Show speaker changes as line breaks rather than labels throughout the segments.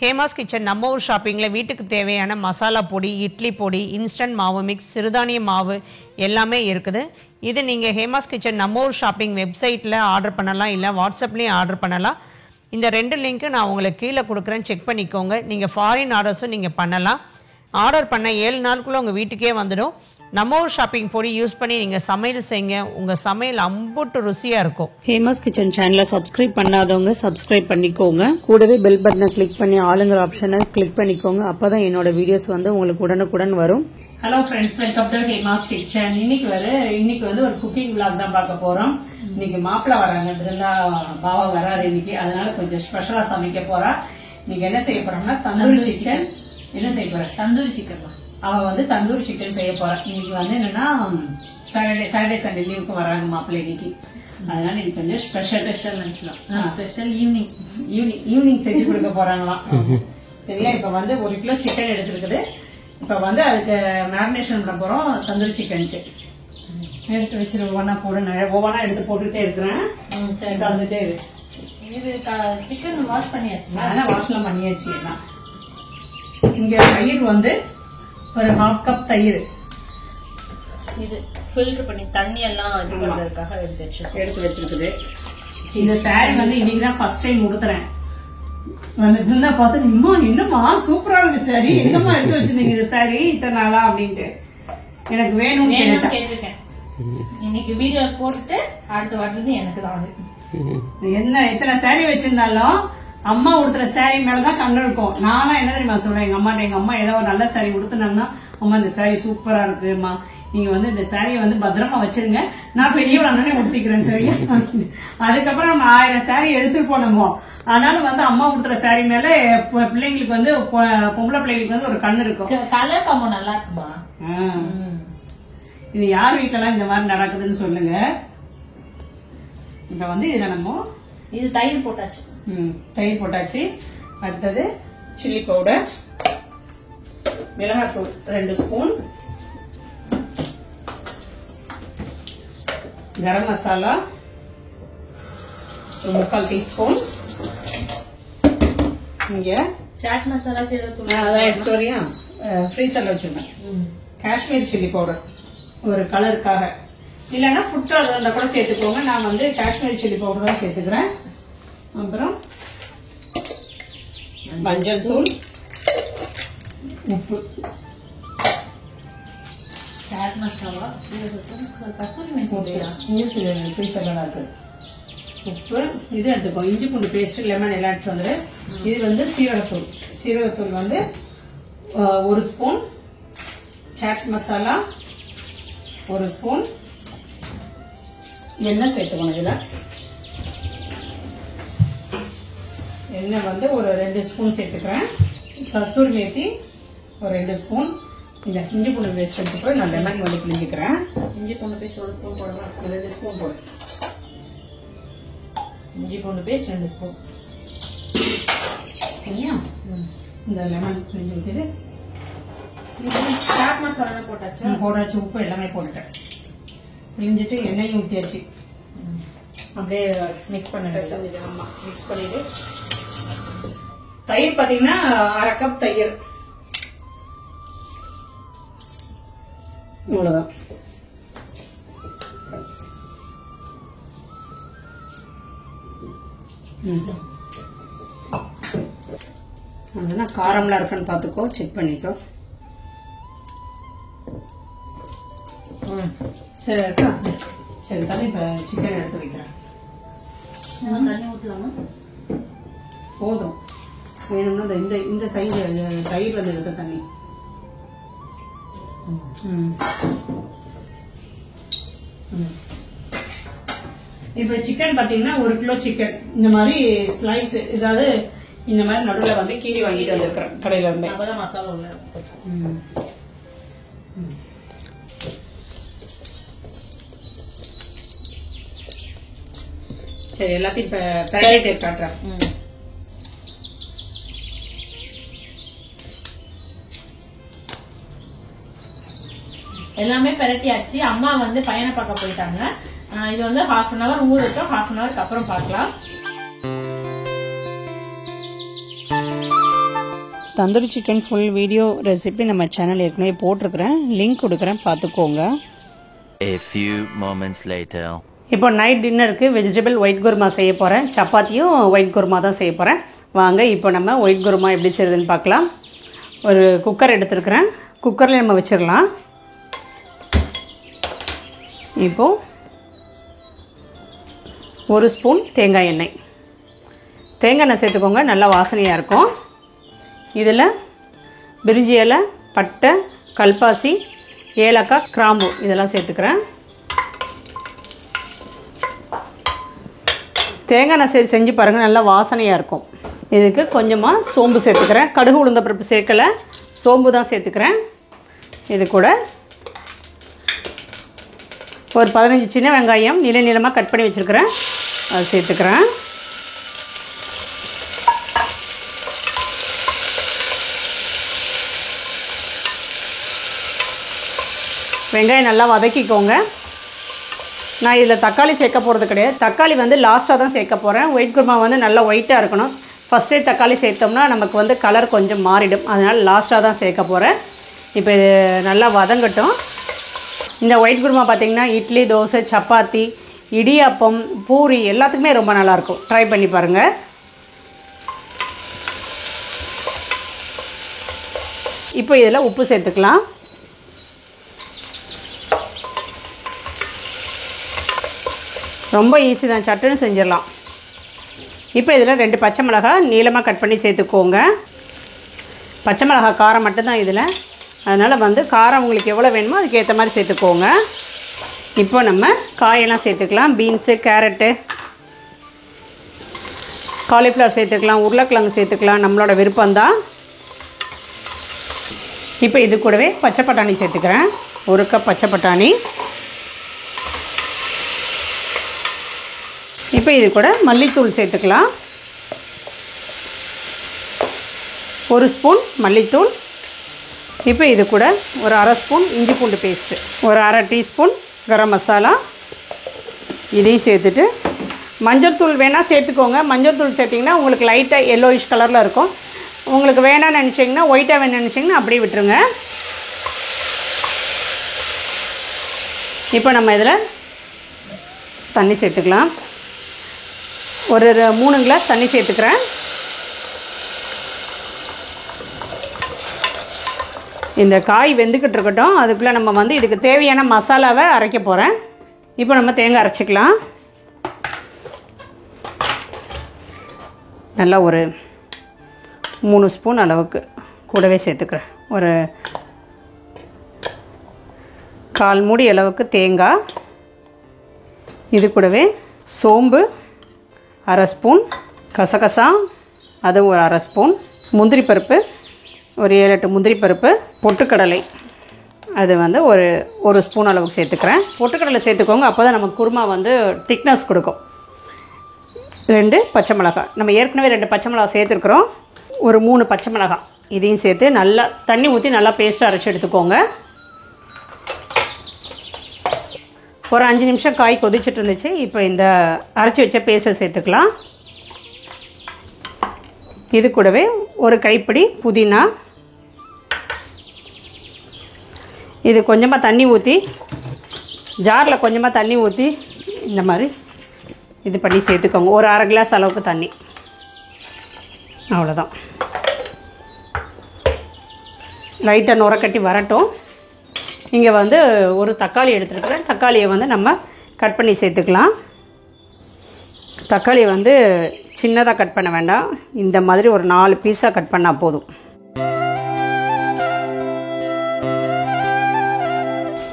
Hema's kitchen நம்ம ஊர் ஷாப்பிங்கில் வீட்டுக்கு தேவையான மசாலா பொடி, இட்லி பொடி, இன்ஸ்டன்ட் மாவு மிக்ஸ், சிறுதானிய மாவு எல்லாமே இருக்குது. இது நீங்கள் ஹேமாஸ் கிச்சன் நம்ம ஊர் ஷாப்பிங் வெப்சைட்டில் ஆர்டர் பண்ணலாம், இல்லை வாட்ஸ்அப்லேயும் ஆர்டர் பண்ணலாம். இந்த 2 லிங்க்கு நான் உங்களுக்கு கீழே கொடுக்குறேன், செக் பண்ணிக்கோங்க. நீங்கள் ஃபாரின் ஆர்டர்ஸும் நீங்கள் பண்ணலாம். ஆர்டர் பண்ண 7 நாளுக்குள்ளே உங்கள் வீட்டுக்கே வந்துடும். நம்ம ஊர் ஷாப்பிங் பொடி யூஸ் பண்ணி நீங்கள் சமையல் செய்யுங்க, உங்கள் சமையல் அம்புட்டு ருசியாக இருக்கும்.
ஹேமாஸ் கிச்சன் சேனலை சப்ஸ்கிரைப் பண்ணாதவங்க சப்ஸ்கிரைப் பண்ணிக்கோங்க. கூடவே பெல் பட்டனை கிளிக் பண்ணி ஆளுங்கிற ஆப்ஷனை கிளிக் பண்ணிக்கோங்க. அப்போ தான் என்னோட வீடியோஸ் வந்து உங்களுக்கு உடனுக்குடன் வரும்.
Hello friends, welcome to Hema's kitchen. இன்னைக்கு வந்து ஒரு குக்கிங் விளாக் தான் பார்க்க போறோம். இன்னைக்கு மாப்பிள்ளை வராங்க, பிருந்தா பாவா வராரு இன்னைக்கு. அதனால கொஞ்சம் ஸ்பெஷலா சமைக்க போறா. இன்னைக்கு என்ன செய்ய போறோம்னா தந்தூரி சிக்கன். என்ன செய்ய போறேன்? தந்தூரி சிக்கன். அவ வந்து தந்தூரி சிக்கன் செய்ய போறா. இன்னைக்கு வந்து என்னன்னா சாட்டர்டே சண்டே லீவுக்கு வராங்க மாப்பிள்ளை இன்னைக்கு. அதனால இன்னைக்கு கொஞ்சம் ஸ்பெஷல் நினைச்சலாம். ஸ்பெஷல் ஈவினிங் செஞ்சு கொடுக்க போறாங்களாம். சரியா? இப்ப வந்து 1 கிலோ சிக்கன் எடுத்துருக்குது. இப்ப வந்து அதுக்கு மேரினேஷன் பண்ண போறோம். தந்தூரி சிக்கனுக்கு எடுத்து வச்சிரு. ஒவ்வொன்னா எடுத்து போட்டுட்டே இருக்கிறேன். கலந்துட்டே இருக்கு.
இது சிக்கன் வாஷ் பண்ணியாச்சு.
வாஷ்லாம் பண்ணியாச்சு. இங்க தயிர் வந்து ஒரு 1/2 கப் தயிர்
இது ஃபில்டர் பண்ணி தண்ணி எல்லாம் இது பண்றதுக்காக எடுத்து
வச்சிருக்குது. இந்த சாரி வந்து இன்னைக்குதான் ஃபர்ஸ்ட் டைம் உடுத்துறேன். வந்து பார்த்து என்னம்மா சூப்பரா இருக்கு சாரி, எங்கம்மா எடுத்து வச்சிருந்தீங்க இந்த சாரி இத்தனை நாளா அப்படின்ட்டு எனக்கு வேணும்னு
கேட்டிருக்கேன். இன்னைக்கு வீடியோ போட்டுட்டு அடுத்த வாட்டிலிருந்து எனக்கு தான்
என்ன இத்தனை சாரி வச்சிருந்தாலும் அம்மா உடுத்துற சாரி மேலதான் கண்ணு இருக்கும். நானும் என்ன தெரியுமா சொல்றேன் எங்க அம்மா, எங்க அம்மா ஏதோ ஒரு நல்ல சாரி உடுத்துனாங்கன்னா, அம்மா இந்த சாரி சூப்பரா இருக்குமா, நீங்க வந்து இந்த சாரியை வந்து பத்திரமா வச்சிருங்க, நான் பெரியவளானே உடுத்திக்கிறேன் சரியா. அதுக்கப்புறம் நம்ம 1000 சாரி எடுத்துட்டு போனோமோ. ஆனாலும் வந்து அம்மா உடுத்துற சாரி மேல பிள்ளைங்களுக்கு வந்து பொம்பளை பிள்ளைங்களுக்கு வந்து ஒரு கண்ணு இருக்கும்.
கலர் காம்போ நல்லா இருக்குமா?
இது யார் வீட்டுல இந்த மாதிரி நடக்குதுன்னு சொல்லுங்க. இப்ப வந்து இதுல நம்ம
இது தயிர் போட்டாச்சு.
தயிர் போட்டாச்சு. அடுத்தது சில்லி பவுடர், மிளகாத்தூள் 2 ஸ்பூன், கரம் மசாலா 3/4 டீஸ்பூன், இங்க
சாட் மசாலா சீரகத்தூள்
அதான் எடுத்து வரையா ஃப்ரீசர்ல வச்சிருந்தேன். காஷ்மீர் சில்லி பவுடர் ஒரு கலருக்காக, இல்லைன்னா ஃபுட் கலர் கூட சேர்த்துக்கோங்க. நான் வந்து காஷ்மீர் சில்லி பவுடர் தான் சேர்த்துக்கிறேன். அப்புறம் மஞ்சள் தூள், உப்பு,
சாட் மசாலா கசூரி
இருக்கு. உப்பு இது எடுத்துக்கோ. இஞ்சி பூண்டு பேஸ்ட், லெமன் எல்லாம் எடுத்து வந்துரு. இது வந்து சீரகத்தூள் வந்து 1 ஸ்பூன், சாட் மசாலா 1 ஸ்பூன், எண்ணெய் சேர்த்துக்கணும். இதுல எண்ணெய் வந்து ஒரு 2 ஸ்பூன் சேர்த்துக்கிறேன். கசூரி மேத்தி ஒரு 2 ஸ்பூன். இந்த இஞ்சி பூண்டு பேஸ்ட் எடுத்துட்டு நான் லெமன் வந்து பிழிஞ்சிக்கிறேன்.
இஞ்சி பூண்டு பேஸ்ட் 1 ஸ்பூன் போடலாம்.
2 ஸ்பூன் போடு.
இஞ்சி பூண்டு பேஸ்ட் 2 ஸ்பூன்.
சரியா? இந்த லெமன் பிழிஞ்சு ஊற்றிட்டு
சாட் மசாலா போட்டாச்சு.
உப்பு எல்லாமே போட்டுட்டேன். பிழிஞ்சிட்டு எண்ணெயும் ஊற்றியாச்சு. அப்படியே மிக்ஸ் பண்ணிட்டு மிக்ஸ் பண்ணிட்டு தயிர் பாத்தீங்கன்னா 1/2 கப் தயிர். இவ்வளவுதான். அதெல்லாம் காரம்லாம் இருக்குன்னு பாத்துக்கோ, செக் பண்ணிக்கோ. சரி இருக்கா? சரி, தண்ணி இப்ப சிக்கன் எடுத்து வைக்கிறேன்.
தண்ணி ஊற்றலாமா?
போதும். வேணும்னா இந்த தயிர் வந்து இருக்க தண்ணி. இப்ப சிக்கன் பாத்தீங்கன்னா 1 கிலோ சிக்கன் இந்த மாதிரி ஸ்லைஸ், ஏதாவது இந்த மாதிரி நடுவில் வந்து கீரி வாங்கிட்டு வந்திருக்கிறேன் கடையில இருந்து.
அப்பதான் மசாலா உள்ள.
சரி, எல்லாத்தையும் இப்ப பெரட்டி காட்டுறேன்.
எல்லாமே பெரட்டியாச்சு. அம்மா வந்து பையனை பார்க்க போயிட்டாங்க. இது வந்து 1/2 அன் ஹவர் ஊறட்டும். 1/2 அன் ஹவருக்கு அப்புறம் பார்க்கலாம்.
Tandoori chicken full video recipe நம்ம சேனல் ஏற்கனவே போட்டிருக்கிறேன், லிங்க் கொடுக்குறேன், பார்த்துக்கோங்க.
A few moments later.
இப்போ நைட் டின்னருக்கு வெஜிடபிள் ஒயிட் குருமா செய்ய போகிறேன். சப்பாத்தியும் ஒயிட் குருமா தான் செய்ய போகிறேன். வாங்க இப்போ நம்ம ஒயிட் குருமா எப்படி செய்யுதுன்னு பார்க்கலாம். ஒரு குக்கர் எடுத்துருக்கிறேன், குக்கரில் நம்ம வச்சிடலாம். இப்போது 1 ஸ்பூன் தேங்காய் எண்ணெய், தேங்காய் எண்ணெய் சேர்த்துக்கோங்க, நல்லா வாசனையாக இருக்கும். இதில் பிரிஞ்சி இலை, பட்டை, கல்பாசி, ஏலக்காய், கிராம்பு இதெல்லாம் சேர்த்துக்கிறேன். தேங்காய் எண்ணெய் செஞ்சு பாருங்கள், நல்லா வாசனையாக இருக்கும். இதுக்கு கொஞ்சமாக சோம்பு சேர்த்துக்கிறேன், கடுகு உளுந்த பருப்பு சேர்க்கலை, சோம்பு தான் சேர்த்துக்கிறேன். இது கூட ஒரு 15 சின்ன வெங்காயம் நீள நீளமாக கட் பண்ணி வச்சுருக்கிறேன், அது சேர்த்துக்கிறேன். வெங்காயம் நல்லா வதக்கிக்கோங்க. நான் இதில் தக்காளி சேர்க்க போகிறது கிடையாது, தக்காளி வந்து லாஸ்ட்டாக தான் சேர்க்க போகிறேன். ஒயிட் குருமா வந்து நல்லா ஒயிட்டாக இருக்கணும். ஃபஸ்ட்டே தக்காளி சேர்த்தோம்னா நமக்கு வந்து கலர் கொஞ்சம் மாறிடும், அதனால் லாஸ்ட்டாக தான் சேர்க்க போகிறேன். இப்போ இது நல்லா வதங்கட்டும். இந்த ஒயிட் குருமா பார்த்திங்கன்னா இட்லி, தோசை, சப்பாத்தி, இடியாப்பம், பூரி எல்லாத்துக்குமே ரொம்ப நல்லாயிருக்கும். ட்ரை பண்ணி பாருங்கள். இப்போ இதில் உப்பு சேர்த்துக்கலாம். ரொம்ப ஈஸி தான், சட்டுன்னு செஞ்சிடலாம். இப்போ இதில் 2 பச்சை மிளகாய் நீளமாக கட் பண்ணி சேர்த்துக்கோங்க. பச்சை மிளகாய் காரம் மட்டும்தான் இதில், அதனால் வந்து காரம் உங்களுக்கு எவ்வளோ வேணுமோ அதுக்கேற்ற மாதிரி சேர்த்துக்கோங்க. இப்போ நம்ம காயெல்லாம் சேர்த்துக்கலாம். பீன்ஸு, கேரட்டு, காலிஃப்ளவர் சேர்த்துக்கலாம், உருளைக்கிழங்கு சேர்த்துக்கலாம், நம்மளோட விருப்பம்தான். இப்போ இது கூடவே பச்சை பட்டாணி சேர்த்துக்கிறேன், 1 கப் பச்சை பட்டாணி. இப்போ இது கூட மல்லித்தூள் சேர்த்துக்கலாம், 1 ஸ்பூன் மல்லித்தூள். இப்போ இது கூட ஒரு 1/2 ஸ்பூன் இஞ்சி பூண்டு பேஸ்ட்டு, ஒரு 1/2 டீஸ்பூன் கரம் மசாலா இதையும் சேர்த்துட்டு, மஞ்சள் தூள் வேணால் சேர்த்துக்கோங்க. மஞ்சள் தூள் சேர்த்திங்கன்னா உங்களுக்கு லைட்டாக எல்லோயிஷ் கலரில் இருக்கும். உங்களுக்கு வேணான்னு நினச்சிங்கன்னா, ஒயிட்டாக வேணும்னு நினச்சிங்கன்னா அப்படியே விட்டுருங்க. இப்போ நம்ம இதில் தண்ணி சேர்த்துக்கலாம். ஒரு 3 கிளாஸ் தண்ணி சேர்த்துக்கிறேன். இந்த காய் வெந்துக்கிட்டு இருக்கட்டும், அதுக்குள்ளே நம்ம வந்து இதுக்கு தேவையான மசாலாவை அரைக்க போகிறேன். இப்போ நம்ம தேங்காய் அரைச்சிக்கலாம். நல்லா ஒரு 3 ஸ்பூன் அளவுக்கு கூடவே சேர்த்துக்கிறேன். ஒரு 1/4 மூடி அளவுக்கு தேங்காய். இது கூடவே சோம்பு 1/2 ஸ்பூன், கசகசா அது ஒரு 1/2 ஸ்பூன், முந்திரி பருப்பு ஒரு 7-8 முந்திரி பருப்பு, பொட்டுக்கடலை அது வந்து ஒரு ஸ்பூன் அளவுக்கு சேர்த்துக்கிறேன். பொட்டுக்கடலை சேர்த்துக்கோங்க, அப்போ தான் நமக்கு குருமா வந்து திக்னஸ் கொடுக்கும். 2 பச்சை மிளகாய், நம்ம ஏற்கனவே 2 பச்சை மிளகாய் சேர்த்துருக்குறோம். ஒரு 3 பச்சை மிளகாய் இதையும் சேர்த்து நல்லா தண்ணி ஊற்றி நல்லா பேஸ்ட்டாக அரைச்சி எடுத்துக்கோங்க. ஒரு 5 நிமிஷம் காய் கொதிச்சுட்டு இருந்துச்சு. இப்போ இந்த அரைச்சி வச்ச பேஸ்ட்டை சேர்த்துக்கலாம். இது கூடவே ஒரு கைப்பிடி புதினா, இது கொஞ்சமாக தண்ணி ஊற்றி, ஜாரில் கொஞ்சமாக தண்ணி ஊற்றி இந்த மாதிரி இது பண்ணி சேர்த்துக்கோங்க. ஒரு 1/2 கிளாஸ் அளவுக்கு தண்ணி, அவ்வளோதான். லைட்டாக நுரக்கட்டி வரட்டும். இங்கே வந்து ஒரு தக்காளி எடுத்துருக்குறேன், தக்காளியை வந்து நம்ம கட் பண்ணி சேர்த்துக்கலாம். தக்காளியை வந்து சின்னதாக கட் பண்ண வேண்டாம், இந்த மாதிரி ஒரு 4 பீஸாக கட் பண்ணால் போதும்.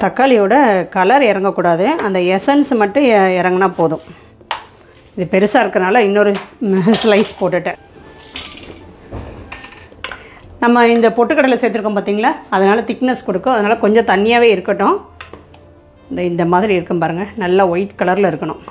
தக்காளியோட கலர் இறங்கக்கூடாது, அந்த எசன்ஸ் மட்டும் இறங்கினா போதும். இது பெருசாக இருக்கிறனால இன்னொரு ஸ்லைஸ் போட்டுட்டேன். நம்ம இந்த பொட்டுக்கடலை சேர்த்துருக்கோம் பார்த்தீங்களா, அதனால் திக்னஸ் கொடுக்கும், அதனால் கொஞ்சம் தண்ணியாகவே இருக்கட்டும். இந்த மாதிரி இருக்கும் பாருங்கள், நல்லா ஒயிட் கலரில் இருக்கணும்.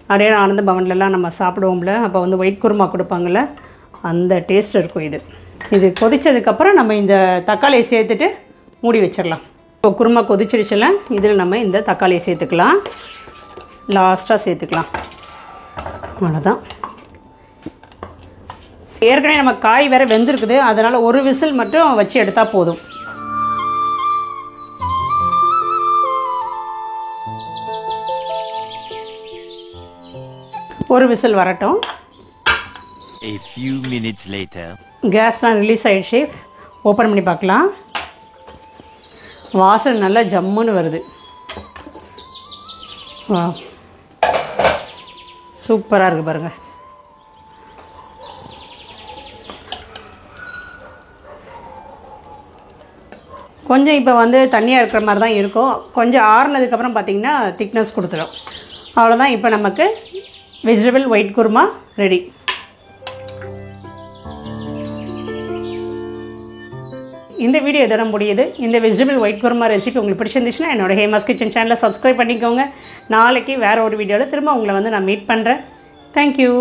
அப்படியே ஆனந்த பவன்லலாம் நம்ம சாப்பிடுவோம்ல, அப்போ வந்து ஒயிட் குருமா கொடுப்பாங்கள்ல, அந்த டேஸ்ட் இருக்கும். இது கொதித்ததுக்கப்புறம் நம்ம இந்த தக்காளியை சேர்த்துட்டு மூடி வச்சிடலாம். இப்போ குருமா கொதிச்சிடுச்சுல, இதில் நம்ம இந்த தக்காளியை சேர்த்துக்கலாம், லாஸ்ட்டாக சேர்த்துக்கலாம், அவ்வளோதான். ஏற்கனவே நம்ம காய் வேறு வெந்திருக்குது, அதனால் ஒரு விசில் மட்டும் வச்சு எடுத்தால் போதும். ஒரு விசில் வரட்டும்.
A few minutes later.
கேஸ்லாம் ரிலீஸ் ஆகிடுச்சு. ஓப்பன் பண்ணி பார்க்கலாம். வாசனை நல்லா ஜம்முன்னு வருது. வா, சூப்பராக இருக்குது பாருங்கள். கொஞ்சம் இப்போ வந்து தண்ணியாக இருக்கிற மாதிரி தான் இருக்கும். கொஞ்சம் ஆறுனதுக்கப்புறம் பார்த்திங்கன்னா திக்னஸ் கொடுத்துடும். அவ்வளோதான். இப்போ நமக்கு வெஜிடபிள் ஒயிட் குருமா ரெடி. இந்த வீடியோ இதோட முடியுது. இந்த வெஜிடபிள் ஒயிட் குருமா ரெசிபி உங்களுக்கு பிடிச்சிருந்துச்சுன்னா என்னோட ஹேமாஸ் கிச்சன் சேனலை சப்ஸ்கிரைப் பண்ணிக்கோங்க. நாளைக்கு வேறு ஒரு வீடியோவில் திரும்ப உங்களை வந்து நான் மீட் பண்ணுறேன். தேங்க்யூ.